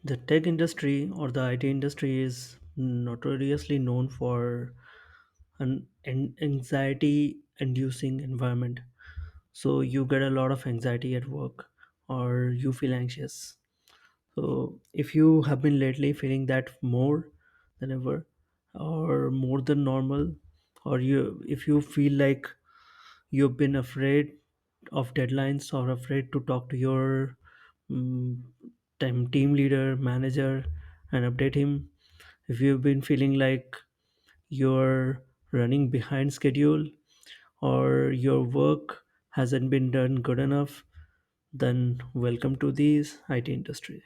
The tech industry or the IT industry is notoriously known for an anxiety inducing environment. So you get a lot of anxiety at work or you feel anxious. So if you have been lately feeling that more than ever or more than normal, or you if you feel like you've been afraid of deadlines or afraid to talk to your mm team leader, manager, and update him, if you've been feeling like you're running behind schedule or your work hasn't been done good enough, then welcome to these IT industry.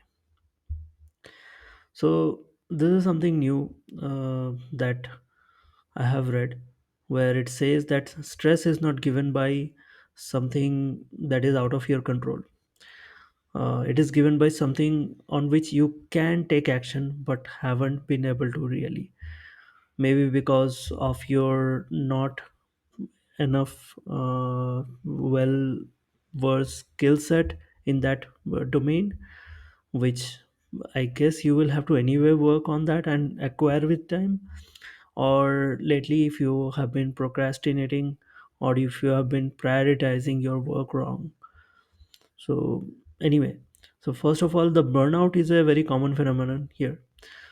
So this is something new that I have read, where it says that stress is not given by something that is out of your control. It is given by something on which you can take action but haven't been able to really. Maybe because of your not enough well versed skill set in that domain, which I guess you will have to anyway work on that and acquire with time. Or lately, if you have been procrastinating or if you have been prioritizing your work wrong. So, anyway, so first of all, the burnout is a very common phenomenon here.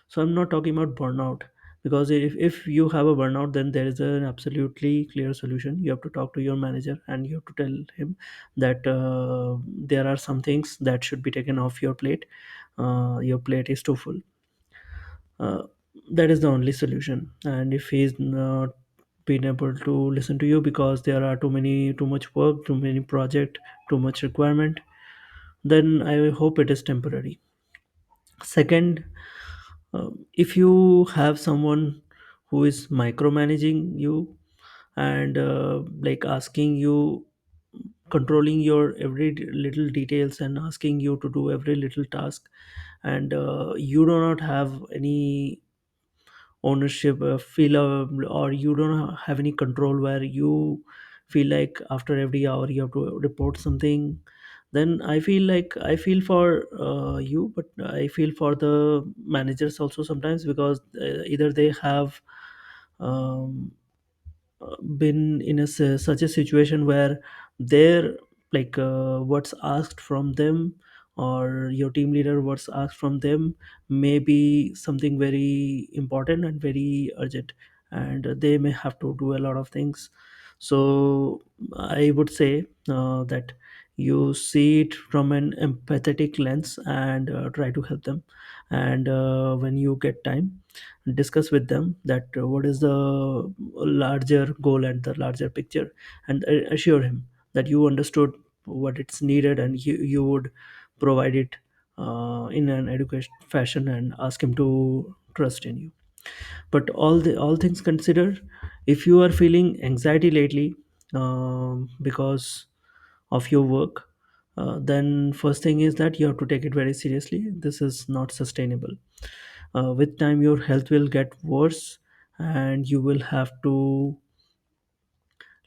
So I'm not talking about burnout, because if you have a burnout, then there is an absolutely clear solution. You have to talk to your manager and you have to tell him that there are some things that should be taken off your plate. Your plate is too full. uh, that is the only solution. And if he's not been able to listen to you because there are too much work, too many project, too much requirement, then I hope it is temporary. Second, if you have someone who is micromanaging you and like asking you, controlling your every little details and asking you to do every little task, and you do not have any ownership feel or you don't have any control, where you feel like after every hour you have to report something, then I feel for you, but I feel for the managers also sometimes, because either they have um, been in such a situation where they're like what's asked from them, or your team leader what's asked from them may be something very important and very urgent, and they may have to do a lot of things. So I would say that you see it from an empathetic lens and try to help them. And when you get time, discuss with them that what is the larger goal and the larger picture, and assure him that you understood what it's needed, and you would provide it in an education fashion, and ask him to trust in you. But all things considered, if you are feeling anxiety lately because of your work, then first thing is that you have to take it very seriously. This is not sustainable. With time your health will get worse, and you will have to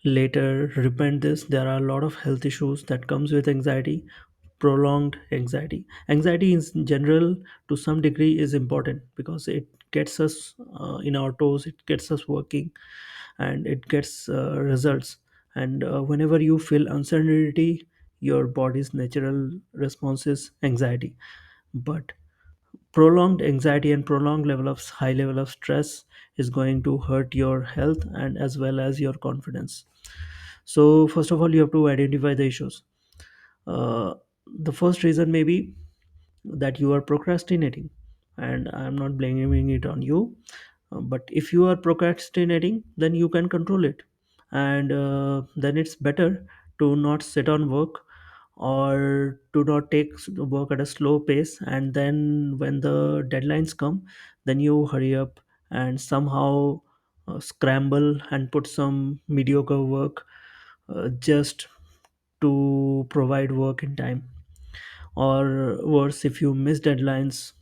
later repent this. There are a lot of health issues that comes with anxiety. Prolonged anxiety in general, to some degree, is important because it gets us in our toes, it gets us working, and it gets results. And whenever you feel uncertainty, your body's natural response is anxiety. But prolonged anxiety and prolonged level of high level of stress is going to hurt your health and as well as your confidence. So first of all, you have to identify the issues. The first reason may be that you are procrastinating, and I'm not blaming it on you. But if you are procrastinating, then you can control it, and then it's better to not sit on work, or to not take the work at a slow pace, and then when the deadlines come, then you hurry up and somehow scramble and put some mediocre work just to provide work in time. Or worse, if you miss deadlines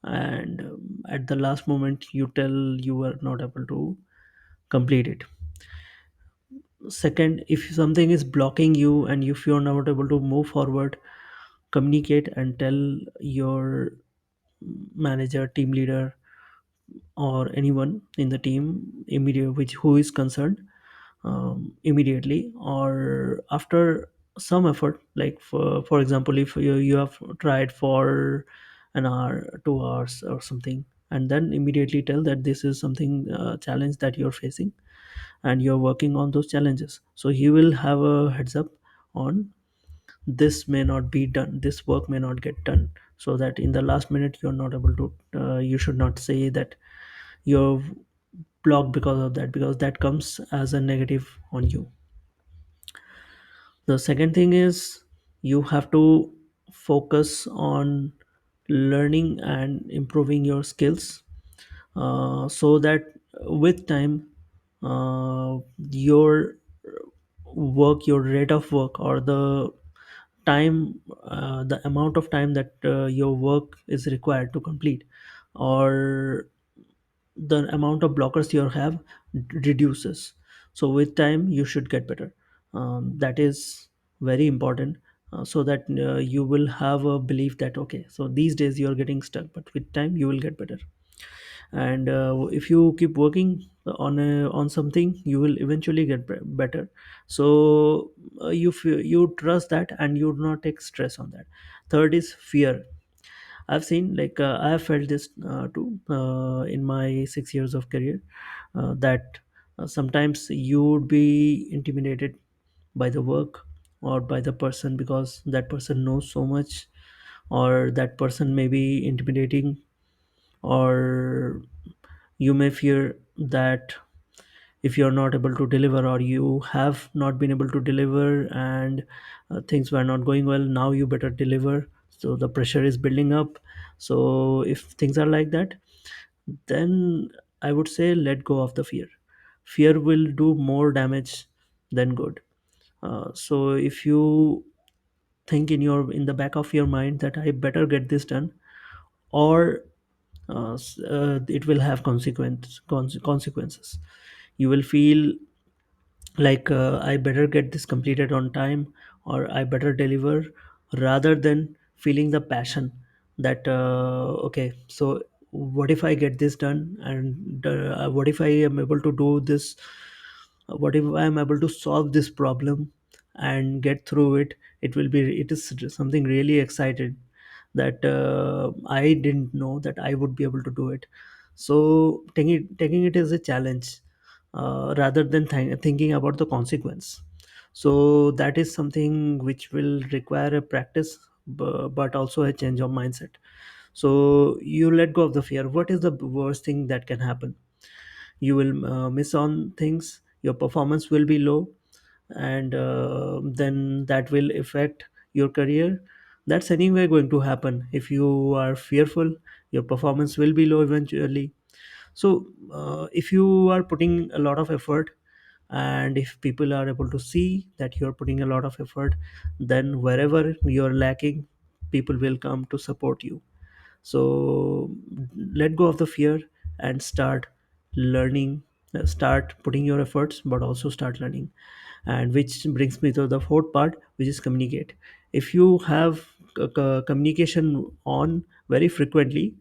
and at the last moment you tell you were not able to complete it. Second, if something is blocking you and if you're not able to move forward, communicate and tell your manager, team leader, or anyone in the team immediate which who is concerned, immediately or after some effort. Like for example, if you have tried for an hour, 2 hours or something, and then immediately tell that this is something challenge that you're facing and you're working on those challenges, so he will have a heads up on this may not be done, this work may not get done, so that in the last minute you're not able to you should not say that you're blocked because of that, because that comes as a negative on you. The second thing is you have to focus on learning and improving your skills, so that with time, your work, your rate of work, or the time, the amount of time that your work is required to complete, or the amount of blockers you have reduces. So with time you should get better. That is very important, so that you will have a belief that okay, so these days you are getting stuck, but with time you will get better. And if you keep working on something, you will eventually get better. So you trust that and you do not take stress on that. Third is fear. I've seen, like, I have felt this too in my 6 years of career, that sometimes you would be intimidated by the work or by the person, because that person knows so much, or that person may be intimidating, or you may fear that if you're not able to deliver, or you have not been able to deliver, and things were not going well, now you better deliver, so the pressure is building up. So if things are like that, then I would say let go of the fear. Fear will do more damage than good. So if you think in the back of your mind that I better get this done, or it will have consequences, you will feel like, I better get this completed on time, or I better deliver, rather than feeling the passion that okay, so what if I get this done, and what if I am able to do this, what if I am able to solve this problem and get through it. It is something really excited that I didn't know that I would be able to do it. So taking it as a challenge, rather than thinking about the consequence. So that is something which will require a practice, but also a change of mindset. So you let go of the fear. What is the worst thing that can happen? You will miss on things, your performance will be low, and then that will affect your career. That's anyway going to happen. If you are fearful, your performance will be low eventually. So if you are putting a lot of effort, and if people are able to see that you're putting a lot of effort, then wherever you're lacking, people will come to support you. So let go of the fear and start learning, start putting your efforts, but also start learning. And which brings me to the fourth part, which is communicate. If you have communication on very frequently,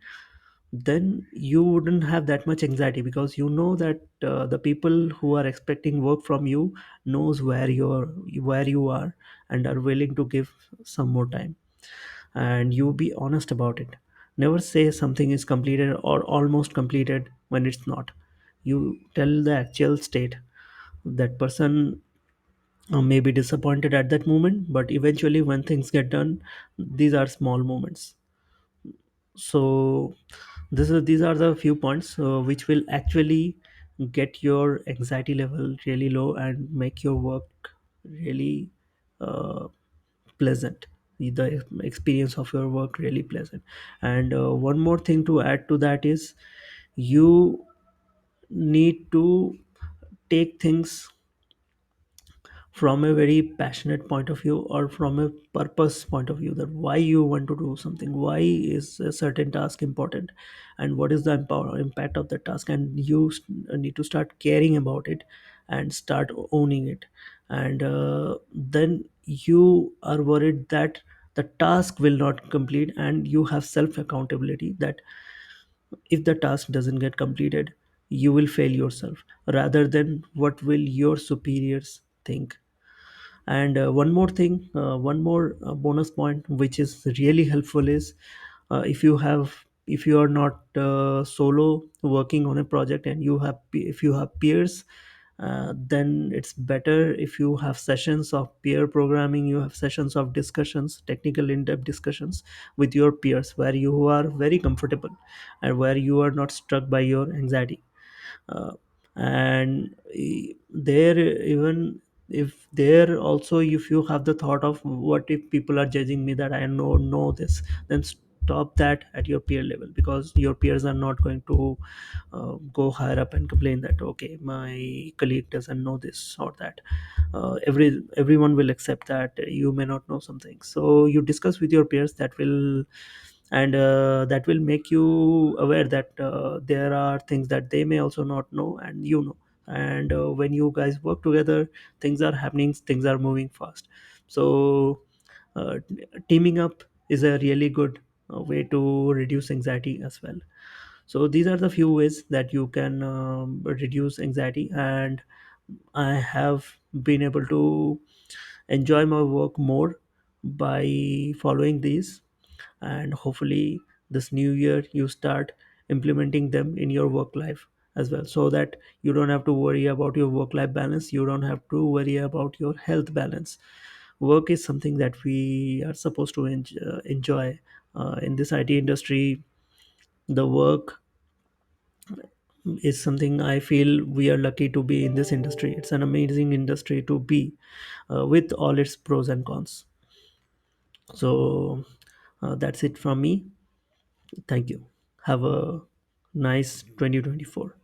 then you wouldn't have that much anxiety, because you know that the people who are expecting work from you knows where you are, and are willing to give some more time. And you be honest about it. Never say something is completed or almost completed when it's not. You tell the actual state. That person may be disappointed at that moment, but eventually when things get done, these are small moments. So these are the few points which will actually get your anxiety level really low and make your work really uh, pleasant, the experience of your work really pleasant. And one more thing to add to that is, you need to take things from a very passionate point of view, or from a purpose point of view, that why you want to do something, why is a certain task important, and what is the impact of the task, and you need to start caring about it and start owning it. And then you are worried that the task will not complete, and you have self accountability that if the task doesn't get completed, you will fail yourself rather than what will your superiors think. And one more bonus point which is really helpful is, if you are not solo working on a project and if you have peers, then it's better if you have sessions of peer programming, you have sessions of discussions, technical in-depth discussions with your peers, where you are very comfortable and where you are not struck by your anxiety. uh, and there, even if there also, if you have the thought of what if people are judging me that I know this, then stop that at your peer level, because your peers are not going to go higher up and complain that okay, my colleague doesn't know this or that. Everyone will accept that you may not know something, so you discuss with your peers. That will make you aware that there are things that they may also not know and you know. And when you guys work together, things are happening, things are moving fast. So teaming up is a really good way to reduce anxiety as well. So these are the few ways that you can reduce anxiety, and I have been able to enjoy my work more by following these. And hopefully this new year you start implementing them in your work life as well, so that you don't have to worry about your work life balance, you don't have to worry about your health balance. Work is something that we are supposed to enjoy. In this IT industry, the work is something I feel we are lucky to be in this industry. It's an amazing industry to be, with all its pros and cons. So that's it from me. Thank you. Have a nice 2024.